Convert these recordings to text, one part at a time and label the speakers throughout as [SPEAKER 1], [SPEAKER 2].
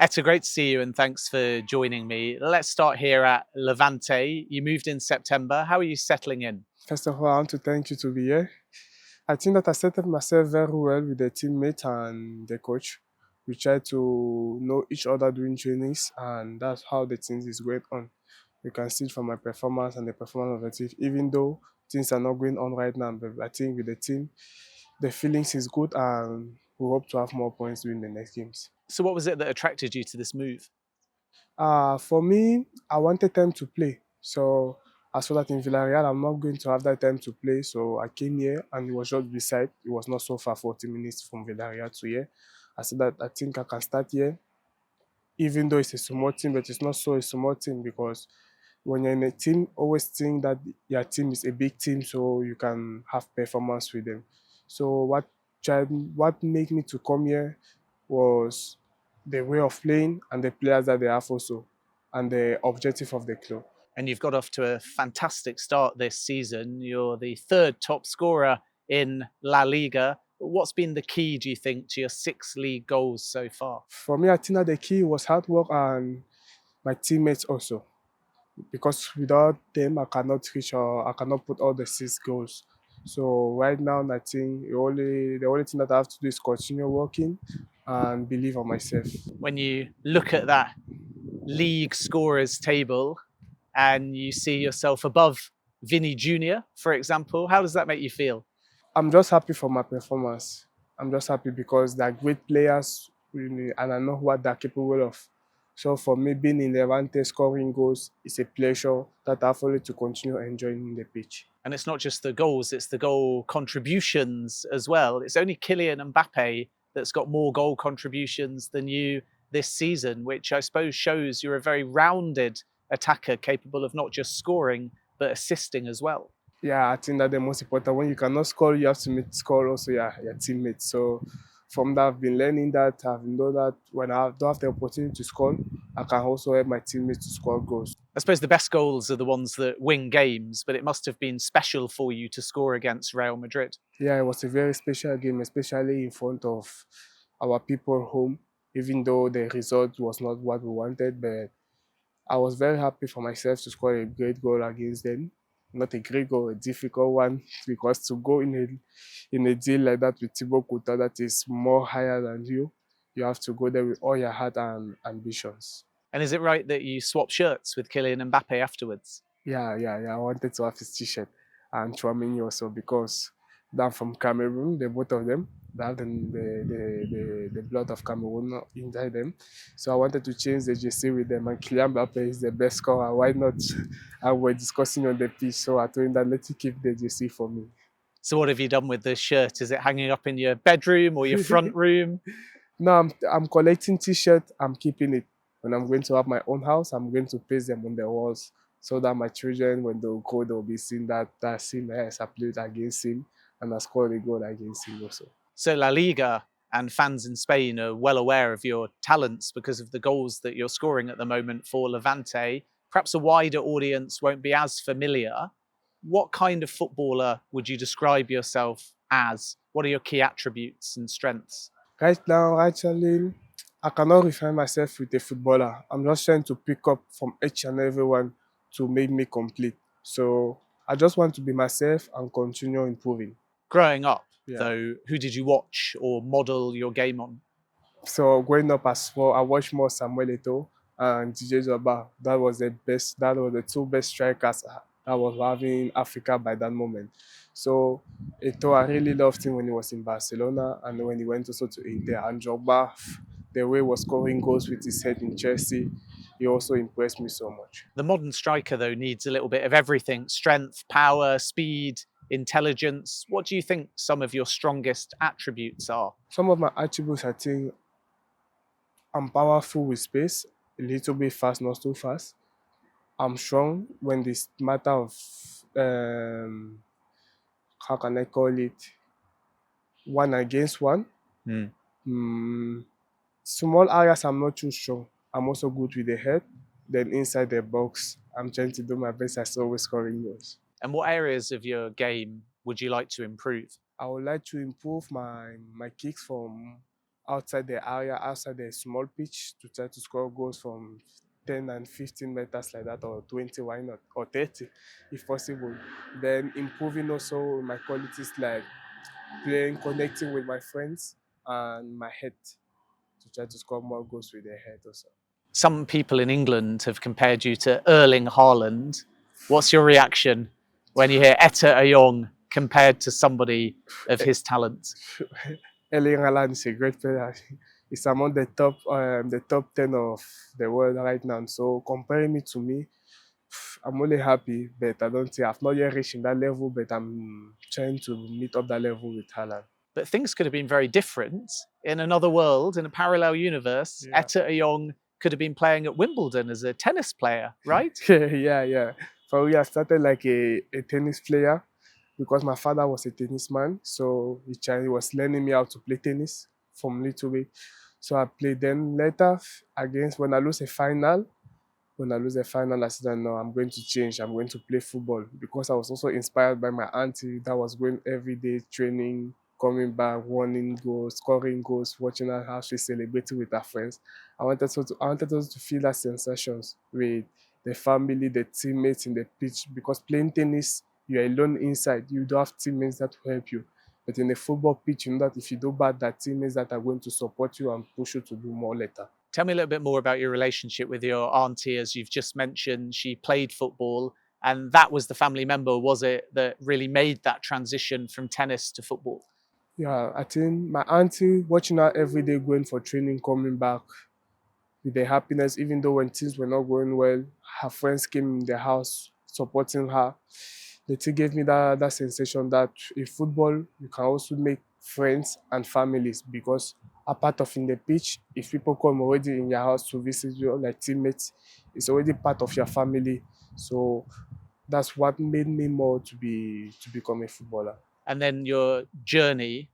[SPEAKER 1] Etta, great to see you and thanks for joining me. Let's start here at Levante. You moved in September. How are you settling in?
[SPEAKER 2] First of all, I want to thank you to be here. I think that I set up myself very well with the teammate and the coach. We try to know each other during trainings, and that's how the things is going on. You can see it from my performance and the performance of the team, even though things are not going on right now. But I think with the team, the feelings is good, and we hope to have more points during the next games.
[SPEAKER 1] So, what was it that attracted you to this move?
[SPEAKER 2] For me, I wanted time to play. So I saw that in Villarreal, I'm not going to have that time to play. So I came here and it was just beside. It was not so far, 40 minutes from Villarreal to here. I said that I think I can start here, even though it's a small team, but it's not so a small team because when you're in a team, always think that your team is a big team, so you can have performance with them. So what made me to come here was the way of playing and the players that they have also, and the objective of the club.
[SPEAKER 1] And you've got off to a fantastic start this season. You're the third top scorer in La Liga. What's been the key, do you think, to your 6 league goals so far?
[SPEAKER 2] For me, I think that the key was hard work and my teammates also, because without them, I cannot reach or I cannot put all the 6 goals. So right now, I think the only thing that I have to do is continue working and believe on myself.
[SPEAKER 1] When you look at that league scorers table and you see yourself above Vini Jr., for example, how does that make you feel?
[SPEAKER 2] I'm just happy for my performance. I'm just happy because they're great players, really, and I know what they're capable of. So for me, being in Levante scoring goals is a pleasure that I have only to continue enjoying the pitch.
[SPEAKER 1] And it's not just the goals, it's the goal contributions as well. It's only Kylian Mbappe that's got more goal contributions than you this season, which I suppose shows you're a very rounded attacker capable of not just scoring, but assisting as well.
[SPEAKER 2] Yeah, I think that the most important, when you cannot score, you have to make score also your teammates. So from that, I've been learning that. I've known that when I don't have the opportunity to score, I can also help my teammates to score goals.
[SPEAKER 1] I suppose the best goals are the ones that win games, but it must have been special for you to score against Real Madrid.
[SPEAKER 2] Yeah, it was a very special game, especially in front of our people home, even though the result was not what we wanted. But I was very happy for myself to score a great goal against them. Not a great goal, a difficult one, because to go in a deal like that with Thibaut Courtois that is more higher than you have to go there with all your heart and ambitions.
[SPEAKER 1] And is it right that you swapped shirts with Kylian Mbappe afterwards?
[SPEAKER 2] Yeah. I wanted to have his t-shirt and Chouameni also because they're from Cameroon, the both of them. They have the blood of Cameroon inside them. So I wanted to change the jersey with them. And Kylian Mbappe is the best scorer. Why not? And we're discussing on the pitch. So I told him that let him keep the jersey for me.
[SPEAKER 1] So what have you done with this shirt? Is it hanging up in your bedroom or your front room?
[SPEAKER 2] No, I'm collecting t-shirts. I'm keeping it. When I'm going to have my own house, I'm going to paste them on the walls so that my children, when they'll go, they'll be seeing that scene. Yes, I played against him and I scored a goal against him also.
[SPEAKER 1] So La Liga and fans in Spain are well aware of your talents because of the goals that you're scoring at the moment for Levante. Perhaps a wider audience won't be as familiar. What kind of footballer would you describe yourself as? What are your key attributes and strengths?
[SPEAKER 2] Right now, actually, I cannot refine myself with a footballer. I'm just trying to pick up from each and every one to make me complete. So I just want to be myself and continue improving.
[SPEAKER 1] Growing up,
[SPEAKER 2] Yeah.
[SPEAKER 1] though, who did you watch or model your game on?
[SPEAKER 2] So growing up as well, I watched more Samuel Eto'o and DJ Zoba. That was the best. That was the two best strikers I was having in Africa by that moment. So Eto'o, I really loved him when he was in Barcelona and when he went also to Inter. And Drogba, the way he was scoring goals with his head in Chelsea, he also impressed me so much.
[SPEAKER 1] The modern striker, though, needs a little bit of everything: strength, power, speed, intelligence. What do you think some of your strongest attributes are?
[SPEAKER 2] Some of my attributes, I think, I'm powerful with space, a little bit fast, not too fast. I'm strong when this matter of how can I call it, one against one.
[SPEAKER 1] Hmm.
[SPEAKER 2] Small areas I'm not too strong. I'm also good with the head. Then inside the box, I'm trying to do my best as always scoring goals.
[SPEAKER 1] And what areas of your game would you like to improve?
[SPEAKER 2] I would like to improve my kicks from outside the area, outside the small pitch to try to score goals from 10 and 15 meters like that, or 20, why not, or 30 if possible. Then improving also my qualities like playing, connecting with my friends and my head to try to score more goals with their head also.
[SPEAKER 1] Some people in England have compared you to Erling Haaland. What's your reaction when you hear Etta Eyong compared to somebody of his talent?
[SPEAKER 2] Erling Haaland is a great player. He's among the top 10 of the world right now. So comparing me to me, I'm only happy, but I don't think I've not yet reached in that level, but I'm trying to meet up that level with Haaland.
[SPEAKER 1] But things could have been very different. In another world, in a parallel universe,
[SPEAKER 2] Yeah.
[SPEAKER 1] Etta Eyong could have been playing at Wimbledon as a tennis player, right?
[SPEAKER 2] Yeah. For me, I started like a tennis player because my father was a tennis man. So he was learning me how to play tennis from little bit. So I played. Then later, against when I lose a final, I said, no, I'm going to change. I'm going to play football because I was also inspired by my auntie that was going every day training, coming back, winning goals, scoring goals, watching her how she celebrated with her friends. I wanted us to feel that sensations with the family, the teammates in the pitch because playing tennis, you're alone inside. You don't have teammates that will help you. But in a football pitch, you know that if you do bad, there are teammates that are going to support you and push you to do more later.
[SPEAKER 1] Tell me a little bit more about your relationship with your auntie. As you've just mentioned, she played football, and that was the family member, was it, that really made that transition from tennis to football?
[SPEAKER 2] Yeah, I think my auntie watching her every day going for training, coming back with the happiness, even though when things were not going well, her friends came in the house supporting her. The thing gave me that sensation that in football you can also make friends and families because apart of in the pitch, if people come already in your house to visit you like teammates, it's already part of your family. So that's what made me more to become a footballer.
[SPEAKER 1] And then your journey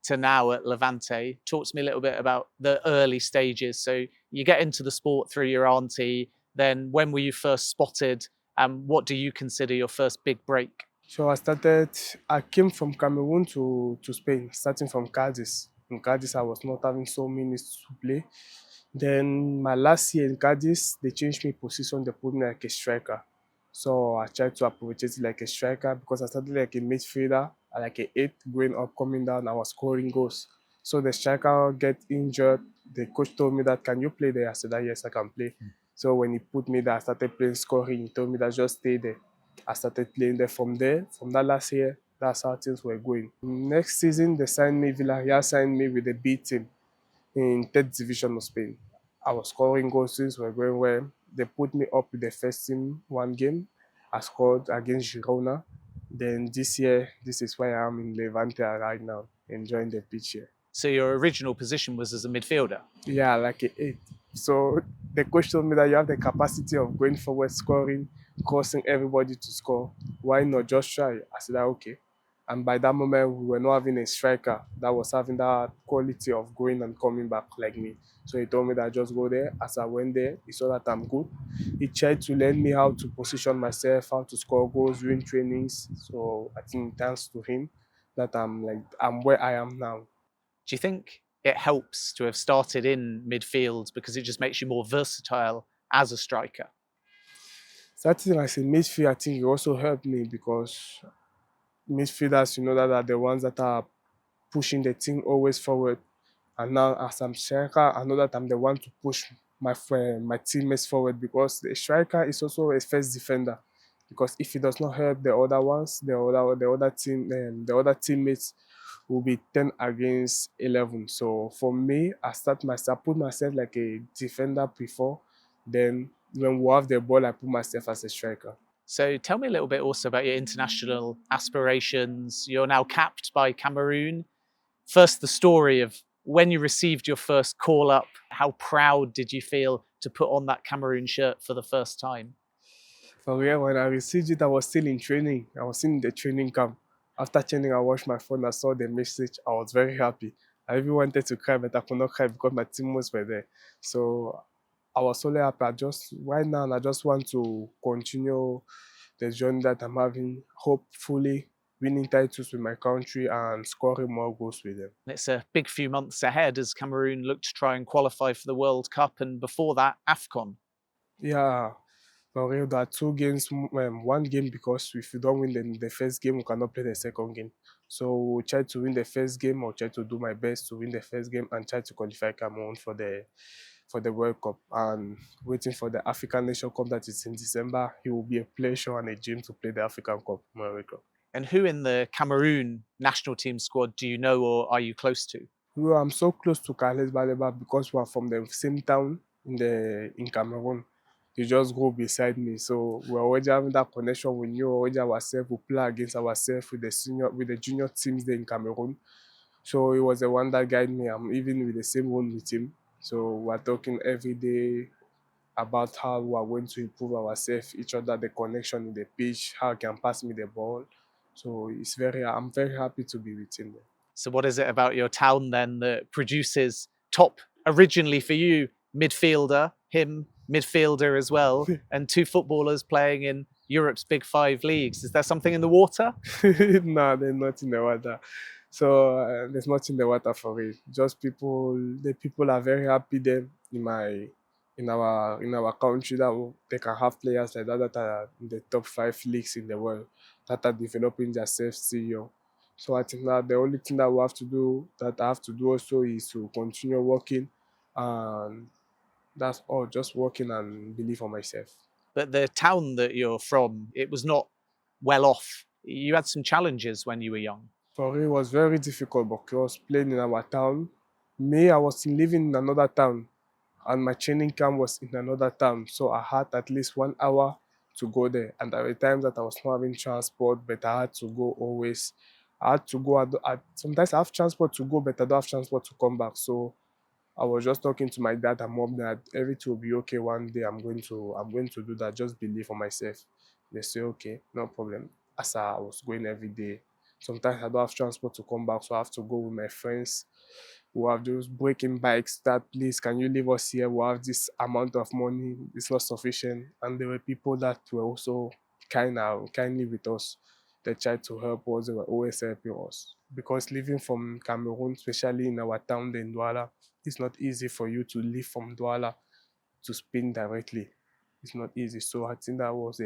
[SPEAKER 1] to now at Levante. Talk to me a little bit about the early stages. So you get into the sport through your auntie. Then when were you first spotted? And what do you consider your first big break?
[SPEAKER 2] So I came from Cameroon to Spain, starting from Cadiz. In Cadiz, I was not having so minutes to play. Then my last year in Cadiz, they changed me position, they put me like a striker. So I tried to approach it like a striker because I started like a midfielder, like a eight, going up, coming down, I was scoring goals. So the striker get injured. The coach told me that, can you play there? I said that yes, I can play. So when he put me there, I started playing scoring. He told me that just stay there. I started playing there from there. From that last year, that's how things were going. Next season, they signed me, Villarreal signed me with the B team in third division of Spain. I was scoring goals, things were going well. They put me up with the first team one game. I scored against Girona. Then this year, this is why I am in Levante right now, enjoying the pitch here.
[SPEAKER 1] So your original position was as a midfielder.
[SPEAKER 2] Yeah, like a eight. So the coach told me that you have the capacity of going forward, scoring, causing everybody to score. Why not just try? I said, okay. And by that moment, we were not having a striker that was having that quality of going and coming back like me. So he told me that I just go there. As I went there, he saw that I'm good. He tried to learn me how to position myself, how to score goals during trainings. So I think thanks to him that I'm where I am now.
[SPEAKER 1] Do you think it helps to have started in midfield because it just makes you more versatile as a striker?
[SPEAKER 2] Starting as a midfield, I think it also helped me because midfielders, you know, that are the ones that are pushing the team always forward. And now, as I'm striker, I know that I'm the one to push my teammates forward because the striker is also a first defender. Because if he does not help the other ones, the other teammates will be 10 against 11. So for me, I put myself like a defender before. Then when we have the ball, I put myself as a striker.
[SPEAKER 1] So tell me a little bit also about your international aspirations. You're now capped by Cameroon. First, the story of when you received your first call up. How proud did you feel to put on that Cameroon shirt for the first time?
[SPEAKER 2] For real, when I received it, I was still in training. I was in the training camp. After training, I watched my phone. I saw the message. I was very happy. I even wanted to cry, but I could not cry because my teammates were there. So I was so happy. Right now, I just want to continue the journey that I'm having. Hopefully, winning titles with my country and scoring more goals with them.
[SPEAKER 1] It's a big few months ahead as Cameroon look to try and qualify for the World Cup, and before that, AFCON.
[SPEAKER 2] Yeah, for real, there are two games, one game because if you don't win the first game, we cannot play the second game. So we'll try to win the first game or try to do my best to win the first game and try to qualify Cameroon for the World Cup. And waiting for the African Nation Cup that is in December, it will be a pleasure and a dream to play the African Cup. America.
[SPEAKER 1] And who in the Cameroon national team squad do you know or are you close to?
[SPEAKER 2] Well, I'm so close to Carles Baleba because we are from the same town in Cameroon. He just go beside me, so we're already having that connection. We knew already ourselves. We play against ourselves with the junior teams there in Cameroon. So he was the one that guided me. I'm even with the same one with him. So we're talking every day about how we are going to improve ourselves, each other, the connection in the pitch, how he can pass me the ball. So I'm very happy to be with him there.
[SPEAKER 1] So, what is it about your town then that produces top, originally for you, midfielder, him, midfielder as well, and two footballers playing in Europe's big five leagues? Is there something in the water?
[SPEAKER 2] No, there's not in the water. So there's not in the water for it. Just the people are very happy there in our country that they can have players like that are in the top five leagues in the world that are developing themselves still young. So I think that the only thing that we have to do that I have to do also is to continue working, and that's all. Just working and believe on myself.
[SPEAKER 1] But the town that you're from, it was not well off. You had some challenges when you were young.
[SPEAKER 2] For me, it was very difficult because playing in our town, I was living in another town and my training camp was in another town. So I had at least 1 hour to go there. And there were times that I was not having transport, but I had to go always. I had to go. Sometimes I have transport to go, but I don't have transport to come back. So I was just talking to my dad and mom that everything will be okay one day. I'm going to do that. Just believe on myself. They say okay, no problem. As I was going every day. Sometimes I don't have transport to come back, so I have to go with my friends who have those breaking bikes that please can you leave us here? We have this amount of money, it's not sufficient. And there were people that were also kindly with us. They tried to help us, they were always helping us. Because living from Cameroon, especially in our town in Douala, it's not easy for you to leave from Douala to Spain directly. It's not easy. So I think that was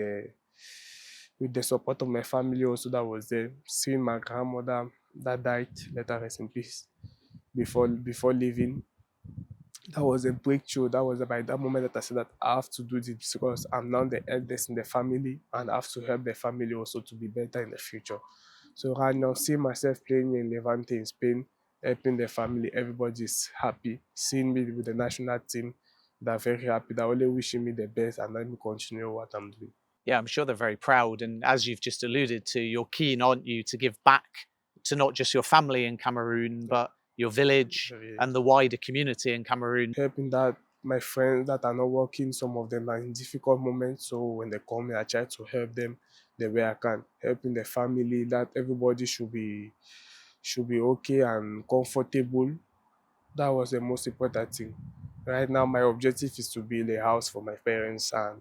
[SPEAKER 2] with the support of my family also that was there. Seeing my grandmother that died, let her rest in peace, before leaving, that was a breakthrough. That was by that moment that I said that I have to do this because I'm now the eldest in the family and I have to help the family also to be better in the future. So right now, seeing myself playing in Levante in Spain, helping the family, everybody's happy. Seeing me with the national team, they're very happy. They're only wishing me the best and let me continue what I'm doing.
[SPEAKER 1] Yeah, I'm sure they're very proud. And as you've just alluded to, you're keen, aren't you, to give back to not just your family in Cameroon, but your village and the wider community in Cameroon.
[SPEAKER 2] Helping that my friends that are not working, some of them are in difficult moments. So when they come here, I try to help them the way I can. Helping the family that everybody should be okay and comfortable. That was the most important thing. Right now, my objective is to build a house for my parents and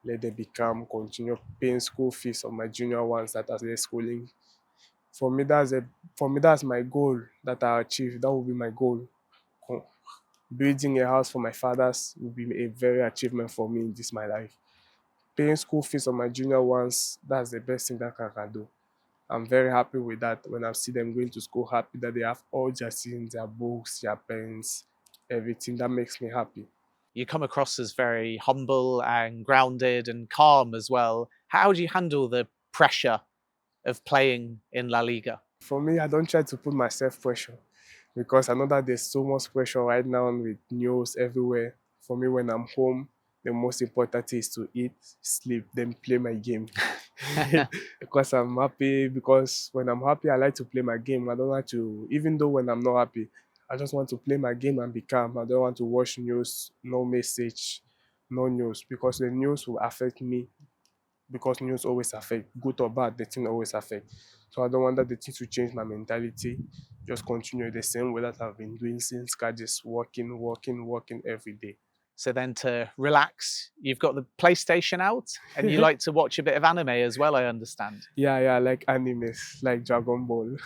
[SPEAKER 2] let them continue paying school fees of my junior ones that are there schooling. For me, that's my goal that I achieve. That will be my goal. Building a house for my fathers will be a very achievement for me in this my life. Paying school fees of my junior ones, that's the best thing that I can do. I'm very happy with that when I see them going to school, happy that they have all their things, their books, their pens, everything. That makes me happy.
[SPEAKER 1] You come across as very humble and grounded and calm as well. How do you handle the pressure of playing in La Liga?
[SPEAKER 2] For me, I don't try to put myself pressure because I know that there's so much pressure right now with news everywhere. For me, when I'm home, the most important thing is to eat, sleep, then play my game. Because I'm happy. Because when I'm happy, I like to play my game. I don't like to, even though when I'm not happy, I just want to play my game and be calm. I don't want to watch news, no message, no news, because the news will affect me. Because news always affect, good or bad, the thing always affect. So I don't want that the thing to change my mentality. Just continue the same way that I've been doing since, just working every day.
[SPEAKER 1] So then to relax, you've got the PlayStation out and you like to watch a bit of anime as well, I understand.
[SPEAKER 2] Yeah, I like animes, like Dragon Ball.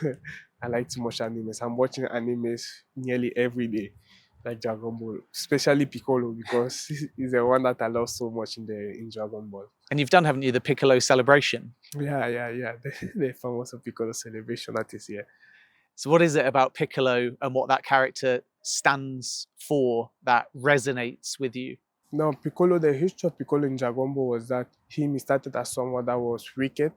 [SPEAKER 2] I like to watch animes. I'm watching animes nearly every day, like Dragon Ball, especially Piccolo because he's the one that I love so much in Dragon Ball.
[SPEAKER 1] And you've done, haven't you, the Piccolo celebration?
[SPEAKER 2] Yeah. The famous Piccolo celebration that is here.
[SPEAKER 1] So what is it about Piccolo and what that character stands for that resonates with you?
[SPEAKER 2] Now, Piccolo, the history of Piccolo in Dragon Ball was that he started as someone that was wicked.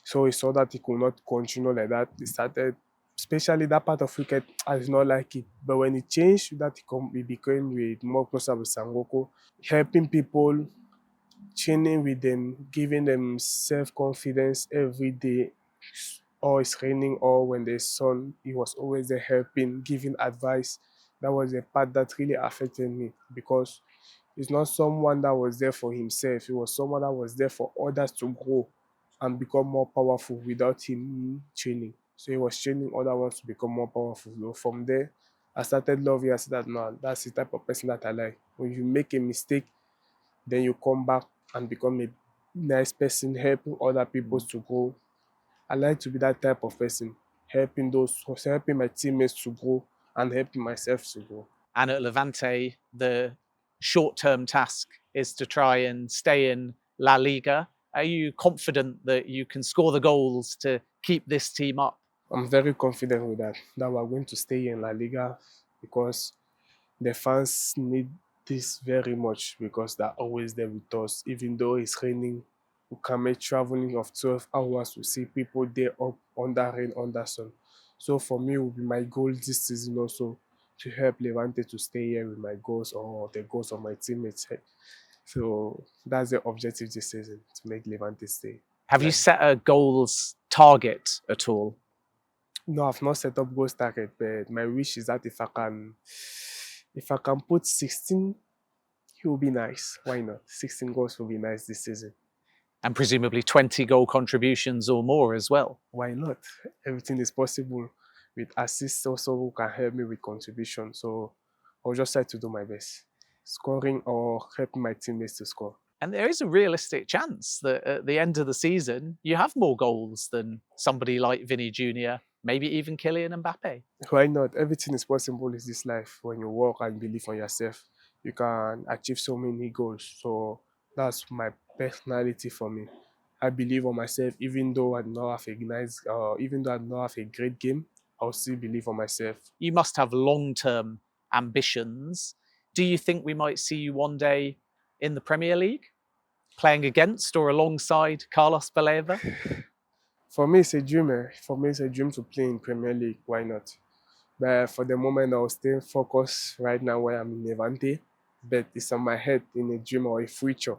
[SPEAKER 2] So he saw that he could not continue like that. He started, especially that part of wicked, I did not like it. But when he changed, that he became with more closer with Sangoku, helping people, training with them, giving them self-confidence every day. Or it's raining or when there's sun, he was always there helping, giving advice. That was the part that really affected me because he's not someone that was there for himself. He was someone that was there for others to grow and become more powerful without him training. So he was training other ones to become more powerful. So from there, I started loving. I said that no, that's the type of person that I like. When you make a mistake, then you come back and become a nice person, helping other people to grow. I like to be that type of person, helping my teammates to grow and helping myself to grow.
[SPEAKER 1] And at Levante, the short-term task is to try and stay in La Liga. Are you confident that you can score the goals to keep this team up?
[SPEAKER 2] I'm very confident with that we're going to stay in La Liga because the fans need this very much because they're always there with us. Even though it's raining, we can make traveling of 12 hours to see people there up under rain, under sun. So for me, it will be my goal this season also to help Levante to stay here with my goals or the goals of my teammates. So that's the objective this season, to make Levante stay.
[SPEAKER 1] Have you set a goals target at all?
[SPEAKER 2] No, I've not set up goals target, but my wish is that if I can put 16, it will be nice. Why not? 16 goals will be nice this season.
[SPEAKER 1] And presumably 20 goal contributions or more as well.
[SPEAKER 2] Why not? Everything is possible. With assists also who can help me with contribution. So I'll just try to do my best. Scoring or helping my teammates to score.
[SPEAKER 1] And there is a realistic chance that at the end of the season, you have more goals than somebody like Vini Jr., maybe even Kylian Mbappe.
[SPEAKER 2] Why not? Everything is possible in this life. When you work and believe on yourself, you can achieve so many goals. So that's my personality for me. I believe on myself, even though I do not have a nice, even though I do not have a great game, I'll still believe on myself.
[SPEAKER 1] You must have long-term ambitions. Do you think we might see you one day in the Premier League, playing against or alongside Carlos Baleva?
[SPEAKER 2] For me, it's a dream. For me, it's a dream to play in Premier League. Why not? But for the moment, I'll stay focused right now where I'm in Levante. But it's on my head in a dream or a future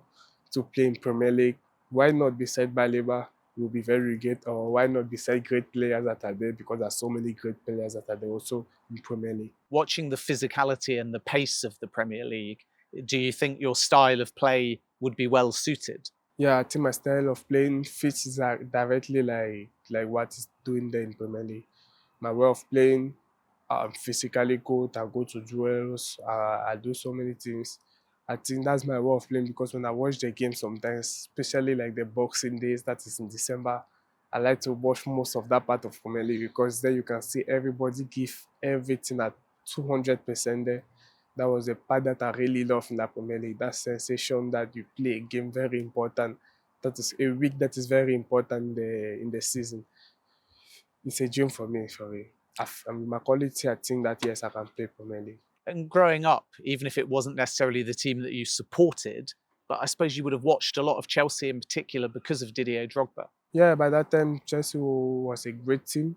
[SPEAKER 2] to play in Premier League. Why not beside Baleba? Will be very great. Or why not beside great players that are there? Because there's so many great players that are there also in Premier League.
[SPEAKER 1] Watching the physicality and the pace of the Premier League, do you think your style of play would be well suited?
[SPEAKER 2] Yeah, I think my style of playing fits directly like what is doing there in Premier League. My way of playing, I'm physically good. I go to duels. I do so many things. I think that's my way of playing because when I watch the game sometimes, especially like the Boxing Days, that is in December, I like to watch most of that part of Premier League because there you can see everybody give everything at 200% there. That was the part that I really love in the Premier League. That sensation that you play a game very important. That is a week that is very important in the season. It's a dream for me. My quality, I think that yes, I can play Premier League.
[SPEAKER 1] And growing up, even if it wasn't necessarily the team that you supported, but I suppose you would have watched a lot of Chelsea in particular because of Didier Drogba.
[SPEAKER 2] Yeah, by that time, Chelsea was a great team.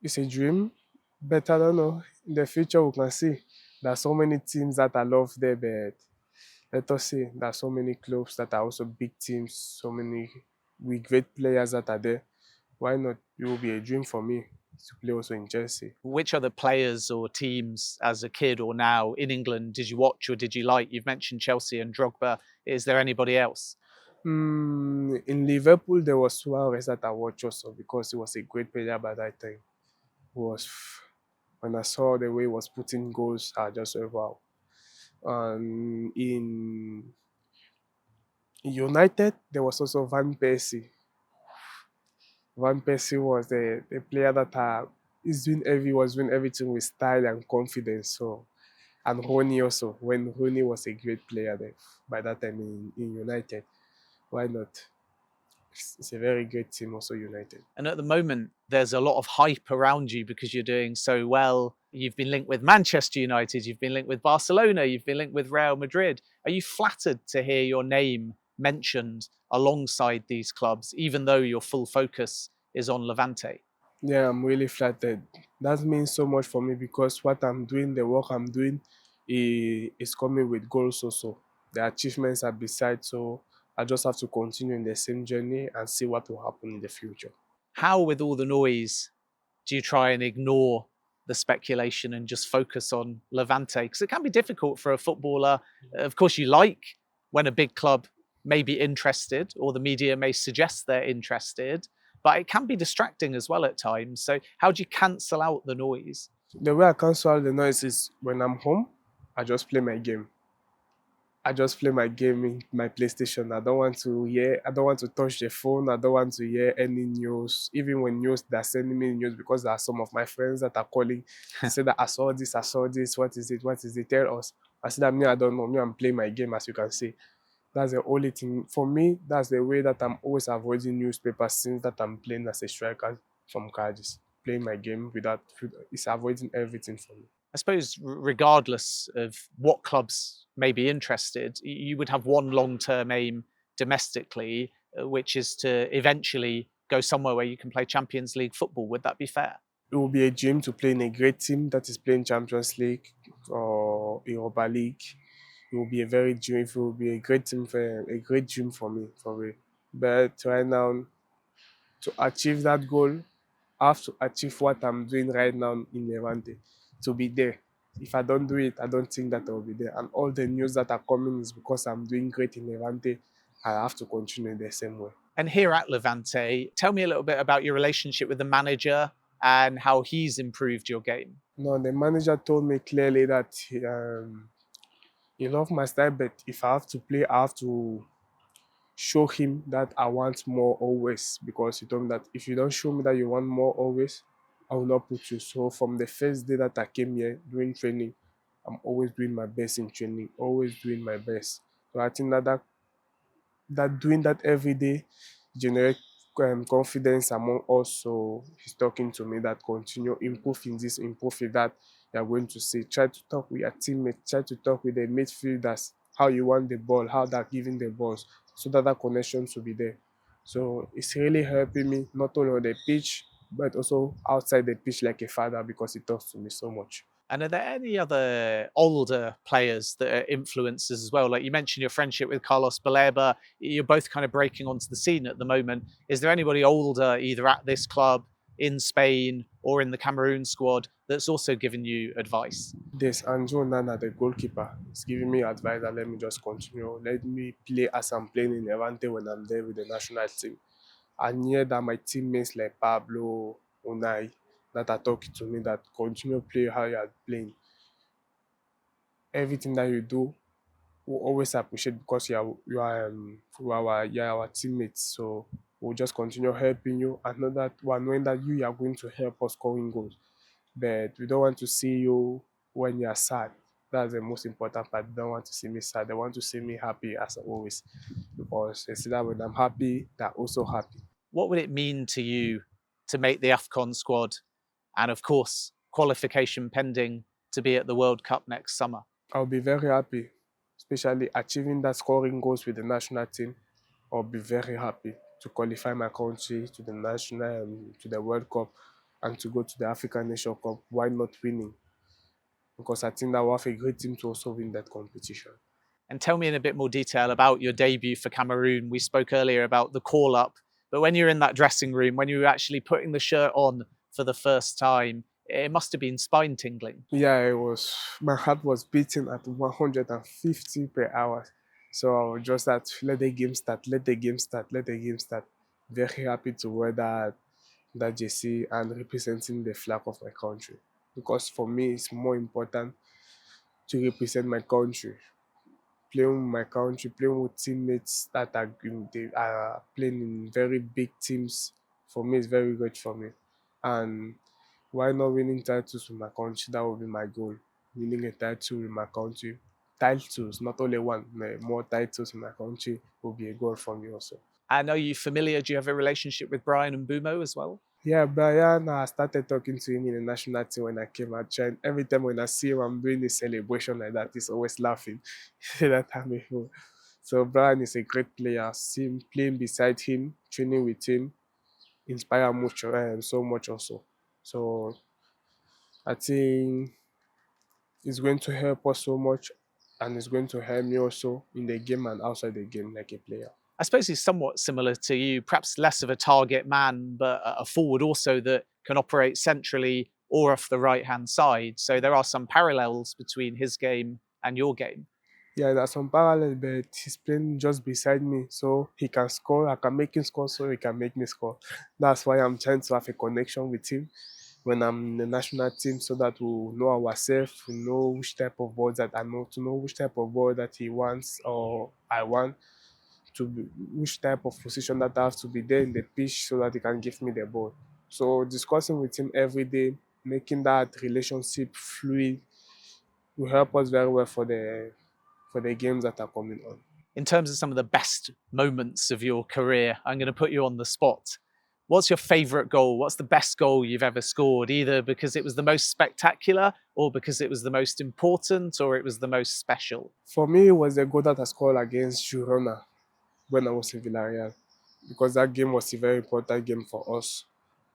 [SPEAKER 2] It's a dream, but I don't know. In the future, we can see. There are so many teams that I love there, but let us see. There are so many clubs that are also big teams, so many with great players that are there. Why not? It will be a dream for me to play also in Chelsea.
[SPEAKER 1] Which other players or teams as a kid or now in England did you watch or did you like? You've mentioned Chelsea and Drogba. Is there anybody else?
[SPEAKER 2] In Liverpool, there was Suarez that I watched also because he was a great player by that time. When I saw the way he was putting goals, I just said, wow. And in United, there was also Van Persie. Van Persie was the player that was doing everything with style and confidence. So, and Rooney also, when Rooney was a great player there by that time in United. Why not? It's a very great team, also United.
[SPEAKER 1] And at the moment, there's a lot of hype around you because you're doing so well. You've been linked with Manchester United, you've been linked with Barcelona, you've been linked with Real Madrid. Are you flattered to hear your name mentioned alongside these clubs, even though your full focus is on Levante?
[SPEAKER 2] Yeah, I'm really flattered. That means so much for me because what I'm doing, the work I'm doing, is coming with goals also. The achievements are beside, so I just have to continue in the same journey and see what will happen in the future.
[SPEAKER 1] How, with all the noise, do you try and ignore the speculation and just focus on Levante? Because it can be difficult for a footballer. Of course, you like when a big club may be interested or the media may suggest they're interested, but it can be distracting as well at times. So, how do you cancel out the noise?
[SPEAKER 2] The way I cancel out the noise is when I'm home, I just play my game. I just play my game in my PlayStation. I don't want to touch the phone. I don't want to hear any news. Even when news they're sending me news because there are some of my friends that are calling to say that I saw this, what is it? What is it? Tell us. I said that me, I don't know. Me, I'm playing my game as you can see. That's the only thing. For me, that's the way that I'm always avoiding newspapers since that I'm playing as a striker from Cardiff. Playing my game without it's avoiding everything for me.
[SPEAKER 1] I suppose, regardless of what clubs may be interested, you would have one long term aim domestically, which is to eventually go somewhere where you can play Champions League football. Would that be fair?
[SPEAKER 2] It will be a dream to play in a great team that is playing Champions League or Europa League. It will be a very dream. It will be a great team for a great dream for me, for real. But right now, to achieve that goal, I have to achieve what I'm doing right now in Levante to be there. If I don't do it, I don't think that I will be there. And all the news that are coming is because I'm doing great in Levante. I have to continue the same way.
[SPEAKER 1] And here at Levante, tell me a little bit about your relationship with the manager and how he's improved your game.
[SPEAKER 2] No, the manager told me clearly that he loved my style, but if I have to play, I have to show him that I want more always because he told me that if you don't show me that you want more always, I will not put you. So from the first day that I came here doing training, I'm always doing my best in training, always doing my best. So I think that doing that every day generate confidence among us. So he's talking to me that continue improve in this, improve in that. You're going to see. Try to talk with your teammates. Try to talk with the midfielders. How you want the ball. How they're giving the balls, so that connection to be there. So it's really helping me not only on the pitch but also outside the pitch like a father because he talks to me so much.
[SPEAKER 1] And are there any other older players that are influencers as well? Like you mentioned your friendship with Carlos Baleba, you're both kind of breaking onto the scene at the moment. Is there anybody older, either at this club, in Spain, or in the Cameroon squad, that's also given you advice?
[SPEAKER 2] This Andrew Nana, the goalkeeper, is giving me advice that let me just continue. Let me play as I'm playing in Levante when I'm there with the national team. And hear that my teammates like Pablo, Unai, that are talking to me that continue play how you are playing. Everything that you do, we always appreciate because you are our teammates. So we'll just continue helping you and know that we're knowing that you are going to help us scoring goals. But we don't want to see you when you're sad. That's the most important part. They don't want to see me sad. They want to see me happy as always. Because they see that when I'm happy, they're also happy.
[SPEAKER 1] What would it mean to you to make the AFCON squad and, of course, qualification pending to be at the World Cup next summer?
[SPEAKER 2] I'll be very happy, especially achieving that scoring goals with the national team. I'll be very happy to qualify my country to the national to the World Cup and to go to the African Nation Cup. Why not winning? Because I think that we'll have a great team to also win that competition.
[SPEAKER 1] And tell me in a bit more detail about your debut for Cameroon. We spoke earlier about the call up, but when you're in that dressing room, when you were actually putting the shirt on for the first time, it must have been spine tingling.
[SPEAKER 2] Yeah, it was. My heart was beating at 150 per hour. So I was just that let the game start, let the game start, let the game start. Very happy to wear that jersey and representing the flag of my country. Because for me, it's more important to represent my country. Playing with my country, playing with teammates that they are playing in very big teams, for me is very great for me. And why not winning titles with my country? That would be my goal. Winning a title with my country. Titles, not only one, more titles in my country will be a goal for me also.
[SPEAKER 1] And are you familiar? Do you have a relationship with Brian and Bumo as well?
[SPEAKER 2] Yeah, Brian, I started talking to him in the national team when I came out. And every time when I see him, I'm doing a celebration like that. He's always laughing. That time before. So Brian is a great player. See him playing beside him, training with him, inspire much and so much also. So I think it's going to help us so much, and it's going to help me also in the game and outside the game like a player.
[SPEAKER 1] I suppose he's somewhat similar to you, perhaps less of a target man, but a forward also that can operate centrally or off the right hand side. So there are some parallels between his game and your game.
[SPEAKER 2] Yeah, there's some parallel, but he's playing just beside me, so he can score. I can make him score, so he can make me score. That's why I'm trying to have a connection with him when I'm in the national team, so that we know ourselves, we know which type of ball that I know, to know which type of ball that he wants or I want, to be, which type of position that I have to be there in the pitch, so that he can give me the ball. So discussing with him every day, making that relationship fluid, will help us very well for the games that are coming on.
[SPEAKER 1] In terms of some of the best moments of your career, I'm going to put you on the spot. What's your favourite goal? What's the best goal you've ever scored, either because it was the most spectacular or because it was the most important or it was the most special?
[SPEAKER 2] For me, it was the goal that I scored against Girona when I was in Villarreal, because that game was a very important game for us.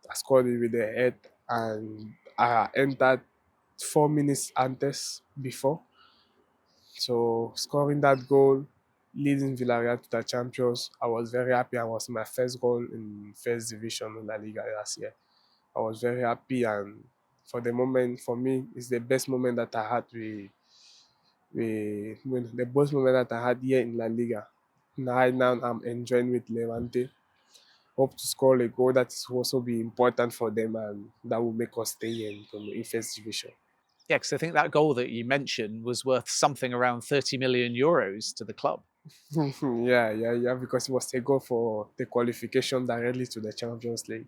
[SPEAKER 2] I scored it with the head, and I entered 4 minutes antes before. So scoring that goal, leading Villarreal to the champions, I was very happy. I was my first goal in first division in La Liga last year. I was very happy, and for the moment, for me, it's the best moment that I had with the best moment that I had here in La Liga. Right now, I'm enjoying with Levante. Hope to score a goal that will also be important for them, and that will make us stay in first division.
[SPEAKER 1] Yeah, because I think that goal that you mentioned was worth something around 30 million euros to the club.
[SPEAKER 2] Yeah, because it was a goal for the qualification directly to the Champions League.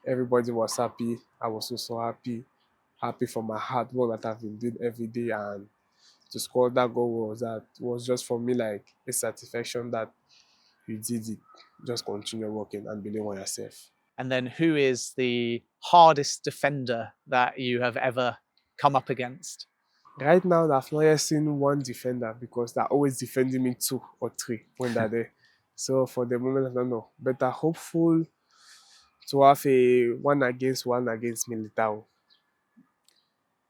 [SPEAKER 2] Everybody was happy. I was also happy. Happy for my hard work that I've been doing every day, and to score that goal was just for me like a satisfaction that you did it. Just continue working and believe on yourself.
[SPEAKER 1] And then who is the hardest defender that you have ever come up against?
[SPEAKER 2] Right now, I've not yet seen one defender, because they're always defending me 2 or 3 when they're there. So for the moment, I don't know. But I'm hopeful to have a one against Militao.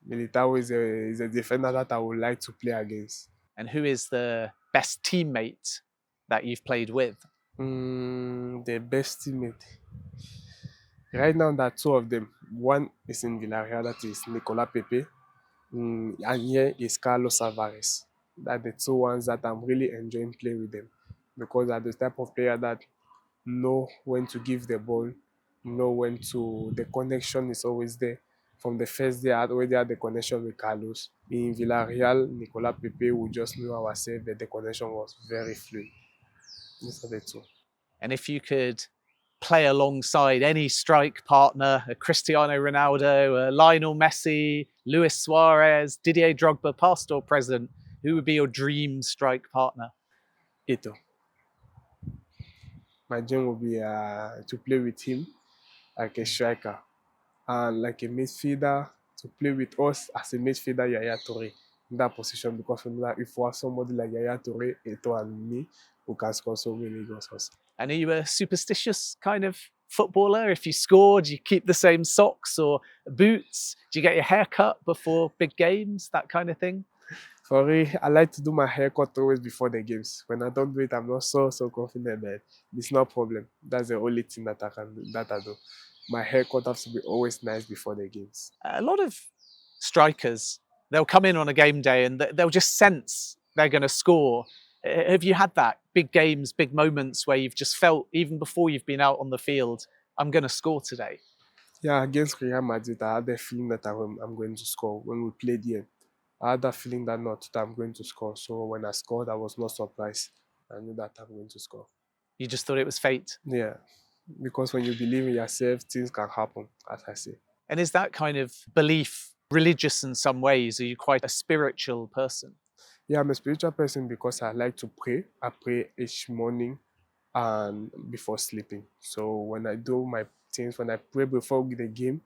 [SPEAKER 2] Militao is a defender that I would like to play against.
[SPEAKER 1] And who is the best teammate that you've played with?
[SPEAKER 2] The best teammate. Right now, there are 2 of them. One is in Villarreal, that is Nicolas Pepe. And here is Carlos Alvarez. That are the 2 ones that I'm really enjoying playing with them, because they're the type of player that know when to give the ball, know when to. The connection is always there. From the first day, I already had the connection with Carlos. In Villarreal, Nicolas Pepe, we just knew ourselves that the connection was very fluid. These are the 2.
[SPEAKER 1] And if you could play alongside any strike partner, a Cristiano Ronaldo, a Lionel Messi, Luis Suarez, Didier Drogba, past or present, who would be your dream strike partner?
[SPEAKER 2] Ito. My dream will be to play with him like a striker, and like a midfielder, to play with us as a midfielder, Yaya Toure, in that position, because we know that if we have somebody like Yaya Toure, Eto'o, and me, who can score so many goals also.
[SPEAKER 1] And are you a superstitious kind of footballer? If you score, do you keep the same socks or boots? Do you get your hair cut before big games? That kind of thing?
[SPEAKER 2] For me, I like to do my haircut always before the games. When I don't do it, I'm not so confident, but it's no problem. That's the only thing that I do. My haircut has to be always nice before the games.
[SPEAKER 1] A lot of strikers, they'll come in on a game day and they'll just sense they're going to score. Have you had that? Big games, big moments where you've just felt, even before you've been out on the field, I'm going to score today?
[SPEAKER 2] Yeah, against Real Madrid, I had the feeling that I'm going to score when we played here. I had that feeling that not that I'm going to score. So when I scored, I was not surprised. I knew that I'm going to score.
[SPEAKER 1] You just thought it was fate.
[SPEAKER 2] Yeah, because when you believe in yourself, things can happen, as I say.
[SPEAKER 1] And is that kind of belief religious in some ways? Are you quite a spiritual person?
[SPEAKER 2] Yeah, I'm a spiritual person because I like to pray. I pray each morning and before sleeping. So when I do my things, when I pray before the game,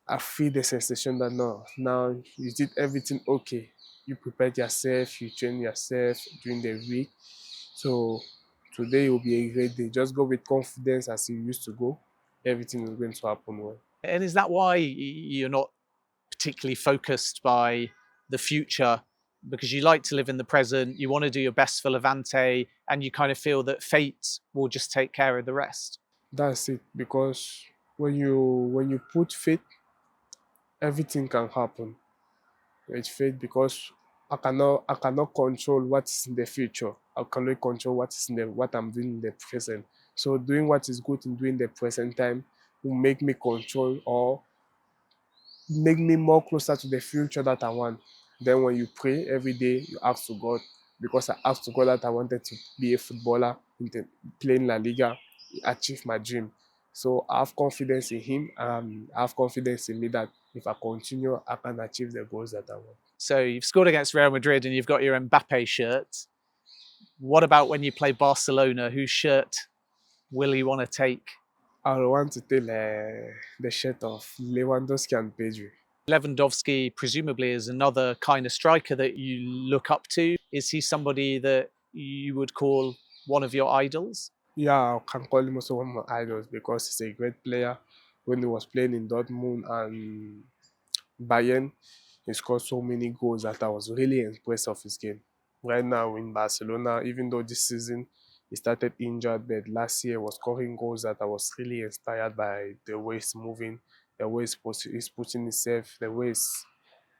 [SPEAKER 2] I feel the sensation that no, now you did everything okay. You prepared yourself, you trained yourself during the week. So today will be a great day. Just go with confidence as you used to go. Everything is going to happen well.
[SPEAKER 1] And is that why you're not particularly focused by the future? Because you like to live in the present, you want to do your best for Levante, and you kind of feel that fate will just take care of the rest.
[SPEAKER 2] That's it. Because when you put faith, everything can happen. With faith, because I cannot control what is in the future. I can only control what I'm doing in the present. So doing what is good in doing the present time will make me control or make me more closer to the future that I want. Then when you pray every day, you ask to God, because I asked to God that I wanted to be a footballer playing La Liga, achieve my dream. So I have confidence in him. I have confidence in me that if I continue, I can achieve the goals that I want.
[SPEAKER 1] So you've scored against Real Madrid and you've got your Mbappe shirt. What about when you play Barcelona? Whose shirt will you want to take?
[SPEAKER 2] I want to take the shirt of Lewandowski and Pedri.
[SPEAKER 1] Lewandowski presumably is another kind of striker that you look up to. Is he somebody that you would call one of your idols?
[SPEAKER 2] Yeah, I can call him also one of my idols because he's a great player. When he was playing in Dortmund and Bayern, he scored so many goals that I was really impressed of his game. Right now in Barcelona, even though this season he started injured, but last year was scoring goals that I was really inspired by the way he's moving, the way he's putting himself, the way he's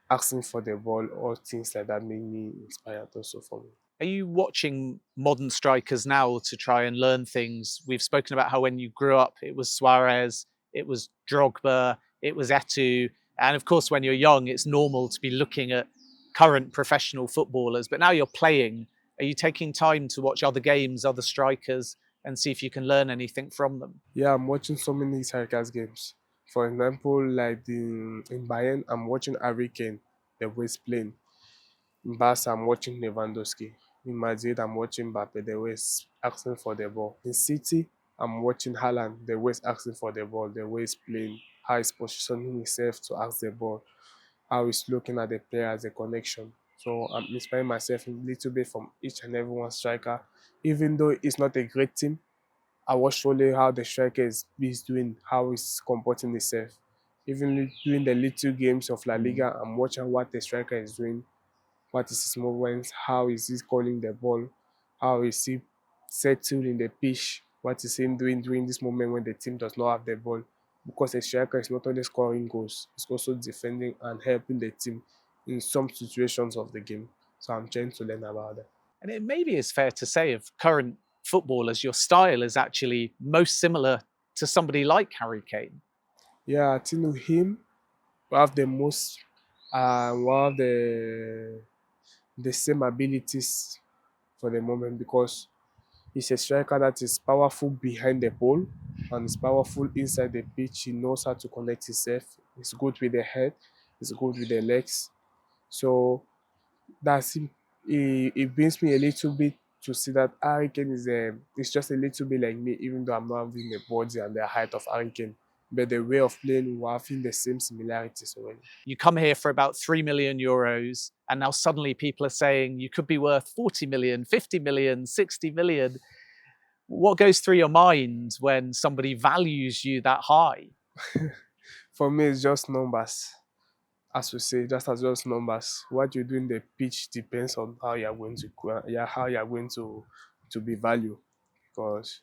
[SPEAKER 2] asking for the ball, all things like that made me inspired also for me.
[SPEAKER 1] Are you watching modern strikers now to try and learn things? We've spoken about how when you grew up, it was Suarez, it was Drogba, it was Eto'o. And of course, when you're young, it's normal to be looking at current professional footballers. But now you're playing. Are you taking time to watch other games, other strikers, and see if you can learn anything from them?
[SPEAKER 2] Yeah, I'm watching so many Strikers games. For example, like in Bayern, I'm watching Harry Kane, the way he's playing. In Barca, I'm watching Lewandowski. In Madrid, I'm watching Mbappe, the way he's asking for the ball. In City, I'm watching Haaland, the way he's asking for the ball, the way he's playing, how he's positioning himself to ask the ball, how he's looking at the player as a connection. So I'm inspiring myself a little bit from each and every one striker. Even though it's not a great team, I watch only how the striker is doing, how he's comporting himself. Even during the little games of La Liga, I'm watching what the striker is doing, what is his movements, how is he calling the ball, how is he settled in the pitch, what is he doing during this moment when the team does not have the ball. Because a striker is not only scoring goals, he's also defending and helping the team in some situations of the game. So I'm trying to learn about that.
[SPEAKER 1] And it maybe is fair to say of current footballers, your style is actually most similar to somebody like Harry Kane.
[SPEAKER 2] Yeah, I think with him, we have the most, we have the same abilities for the moment, because he's a striker that is powerful behind the ball and is powerful inside the pitch. He knows how to connect himself. He's good with the head. He's good with the legs. So that's him. It brings me a little bit to see that Harry Kane is just a little bit like me, even though I'm not having the body and the height of Harry Kane. But the way of playing, we're having the same similarities already.
[SPEAKER 1] You come here for about 3 million euros, and now suddenly people are saying you could be worth 40 million, 50 million, 60 million. What goes through your mind when somebody values you that high?
[SPEAKER 2] For me, it's just numbers. As we say, just numbers. What you do in the pitch depends on how you're going to how you're going to be valued. Because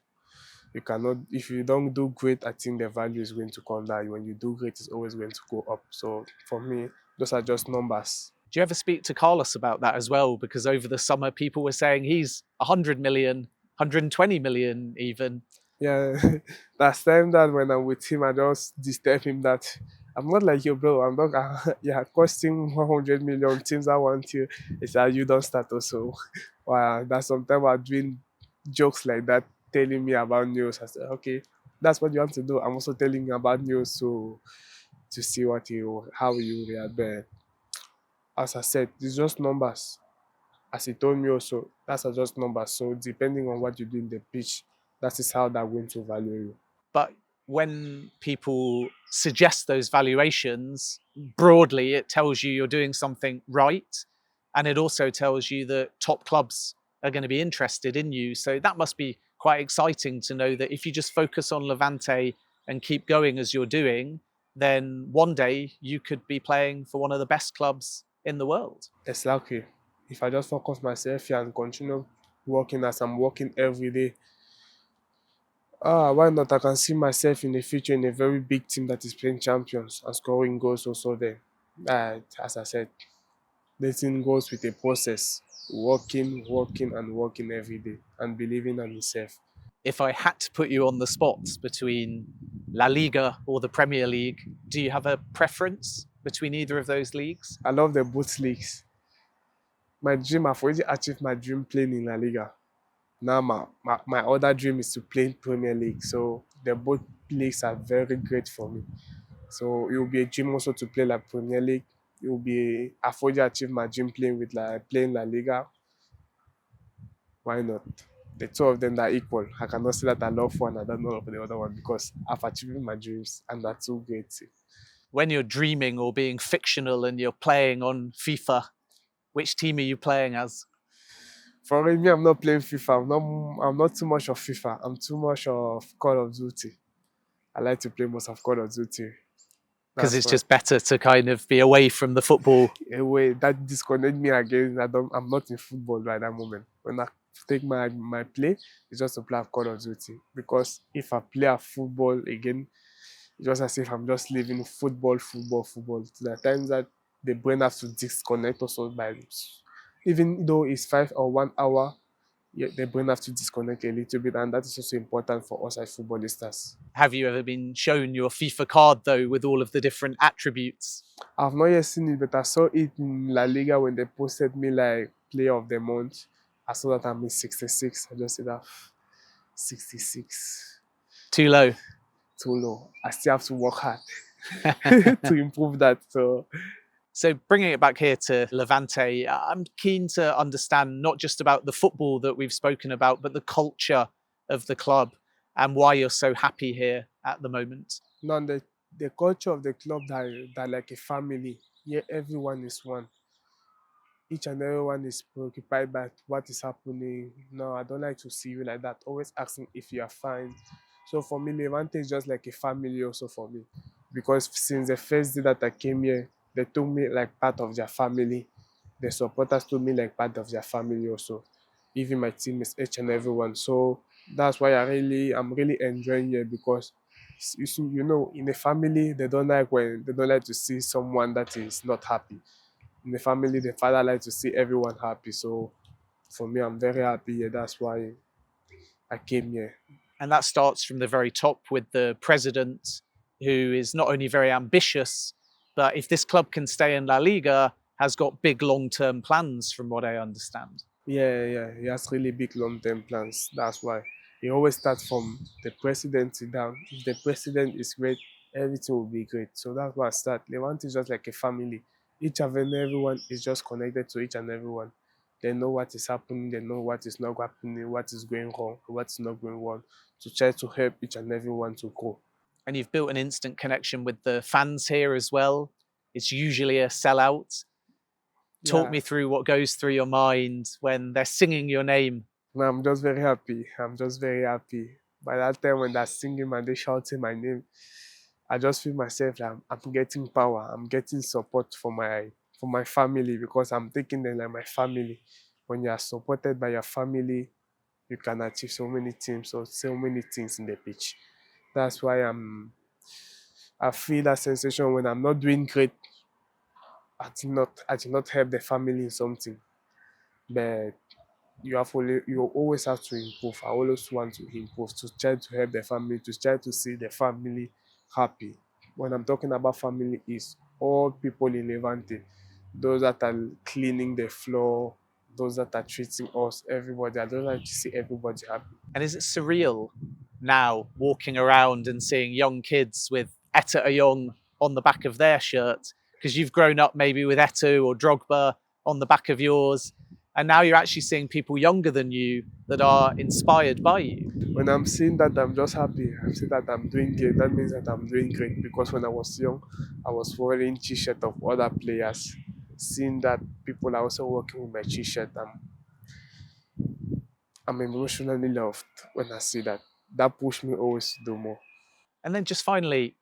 [SPEAKER 2] you cannot, if you don't do great, I think the value is going to come down. When you do great, it's always going to go up. So for me, those are just numbers.
[SPEAKER 1] Do you ever speak to Carlos about that as well? Because over the summer, people were saying he's 100 million, 120 million even.
[SPEAKER 2] Yeah, that's time that when I'm with him, I just disturb him that I'm not like you, bro. I'm not. Yeah, costing 100 million teams I want you. It's that you don't start also. Wow, that sometimes I'm doing jokes like that, telling me about news. I said, okay, that's what you want to do. I'm also telling you about news, so to see how you react. But as I said, it's just numbers. As he told me also, that's just numbers. So depending on what you do in the pitch, that is how they're going to value you.
[SPEAKER 1] But when people suggest those valuations, broadly, it tells you you're doing something right. And it also tells you that top clubs are going to be interested in you. So that must be quite exciting to know that if you just focus on Levante and keep going as you're doing, then one day you could be playing for one of the best clubs in the world.
[SPEAKER 2] Exactly. If I just focus myself here and continue working as I'm working every day, why not? I can see myself in the future in a very big team that is playing champions and scoring goals also there. As I said, the thing goes with a process. Working, working, and working every day and believing in yourself.
[SPEAKER 1] If I had to put you on the spot between La Liga or the Premier League, do you have a preference between either of those leagues?
[SPEAKER 2] I love the both leagues. I've already achieved my dream playing in La Liga. Now my other dream is to play in Premier League. So the both leagues are very great for me. So it will be a dream also to play like Premier League. It will be I've already achieved my dream playing La Liga. Why not? The two of them are equal. I cannot say that I love one, I don't love the other one because I've achieved my dreams and they're too great.
[SPEAKER 1] When you're dreaming or being fictional and you're playing on FIFA, which team are you playing as?
[SPEAKER 2] For me, I'm not playing FIFA. I'm not too much of FIFA. I'm too much of Call of Duty. I like to play most of Call of Duty.
[SPEAKER 1] Because
[SPEAKER 2] That's
[SPEAKER 1] it's
[SPEAKER 2] why.
[SPEAKER 1] just better to kind of be away from the football.
[SPEAKER 2] A way that disconnect me again. I'm not in football by that moment. When I take my play, it's just to play Call of Duty. Because if I play a football again, it's just as if I'm just living football, football, football. So there are times that the brain has to disconnect also by even though it's 5 or 1 hour, yeah, the brain has to disconnect a little bit, and that is also important for us as footballistas.
[SPEAKER 1] Have you ever been shown your FIFA card though with all of the different attributes?
[SPEAKER 2] I've not yet seen it, but I saw it in La Liga when they posted me like player of the month. I saw that I'm in 66. I just said that 66
[SPEAKER 1] Too low.
[SPEAKER 2] too low. I still have to work hard to improve that.
[SPEAKER 1] So bringing it back here to Levante, I'm keen to understand not just about the football that we've spoken about, but the culture of the club and why you're so happy here at the moment.
[SPEAKER 2] Now the culture of the club that like a family. Yeah, everyone is one. Each and everyone is preoccupied by what is happening. No, I don't like to see you like that. Always asking if you are fine. So for me, Levante is just like a family also for me. Because since the first day that I came here, they took me like part of their family. The supporters took me like part of their family also. Even my teammates, each and everyone. So that's why I'm really enjoying here because in a family they don't like to see someone that is not happy. In the family, the father likes to see everyone happy. So for me, I'm very happy here. That's why I came here.
[SPEAKER 1] And that starts from the very top with the president, who is not only very ambitious, but if this club can stay in La Liga, has got big long-term plans from what I understand.
[SPEAKER 2] Yeah. He has really big long-term plans. That's why he always starts from the presidency down. If the president is great, everything will be great. So that's why I start. Levante is just like a family. Each and everyone is just connected to each and everyone. They know what is happening. They know what is not happening, what is going wrong, what is not going wrong, to try to help each and everyone to grow.
[SPEAKER 1] And you've built an instant connection with the fans here as well. It's usually a sellout. Talk
[SPEAKER 2] Yeah,
[SPEAKER 1] me through what goes through your mind when they're singing your name.
[SPEAKER 2] no, I'm just very happy. I'm just very happy. By that time when they're singing and they shouting my name, I just feel myself like I'm getting power. I'm getting support for my family because I'm taking them like my family. When you are supported by your family, you can achieve so many things or so many things in the pitch. That's why I feel that sensation when I'm not doing great. I did not help the family in something. But you always have to improve. I always want to improve to try to help the family, to try to see the family happy. When I'm talking about family, is all people in Levante, those that are cleaning the floor, those that are treating us, everybody. I don't like to see everybody happy.
[SPEAKER 1] And is it surreal now walking around and seeing young kids with Etta Eyong on the back of their shirt? Because you've grown up maybe with Eto'o or Drogba on the back of yours, and now you're actually seeing people younger than you that are inspired by you.
[SPEAKER 2] When I'm seeing that, I'm just happy. I'm seeing that I'm doing great. That means that I'm doing great, because when I was young, I was wearing t-shirt of other players. Seeing that people are also working with my t-shirt, I'm emotionally loved when I see that. That pushed me always to do more.
[SPEAKER 1] And then just finally,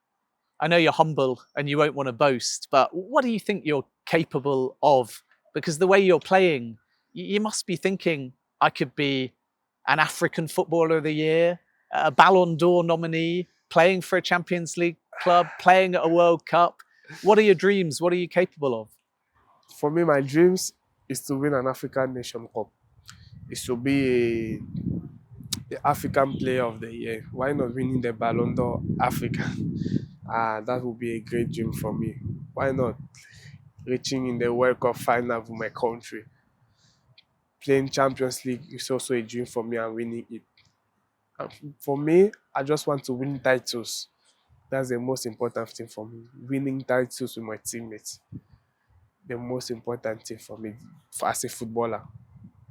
[SPEAKER 1] I know you're humble and you won't want to boast, but what do you think you're capable of? Because the way you're playing, you must be thinking, I could be an African Footballer of the Year, a Ballon d'Or nominee, playing for a Champions League club, playing at a World Cup. What are your dreams? What are you capable of?
[SPEAKER 2] For me, my dreams is to win an African Nation Cup. Is to be a African Player of the Year. Why not winning the Ballon d'Or Africa? That would be a great dream for me. Why not reaching in the World Cup final with my country? Playing Champions League is also a dream for me, and winning it. And for me, I just want to win titles. That's the most important thing for me. Winning titles with my teammates. The most important thing for me as a footballer.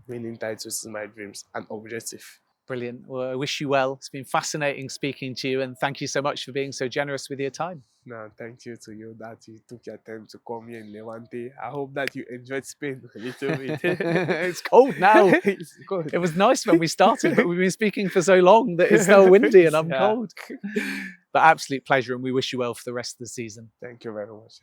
[SPEAKER 2] Winning titles is my dreams and objective.
[SPEAKER 1] Brilliant. Well, I wish you well. It's been fascinating speaking to you, and thank you so much for being so generous with your time.
[SPEAKER 2] No, thank you to you that you took your time to come here in Levante. I hope that you enjoyed Spain a little bit.
[SPEAKER 1] It's cold now.
[SPEAKER 2] It's cold.
[SPEAKER 1] It was nice when we started, but we've been speaking for so long that it's now windy and I'm
[SPEAKER 2] Yeah.
[SPEAKER 1] cold. But absolute pleasure, and we wish you well for the rest of the season.
[SPEAKER 2] Thank you very much.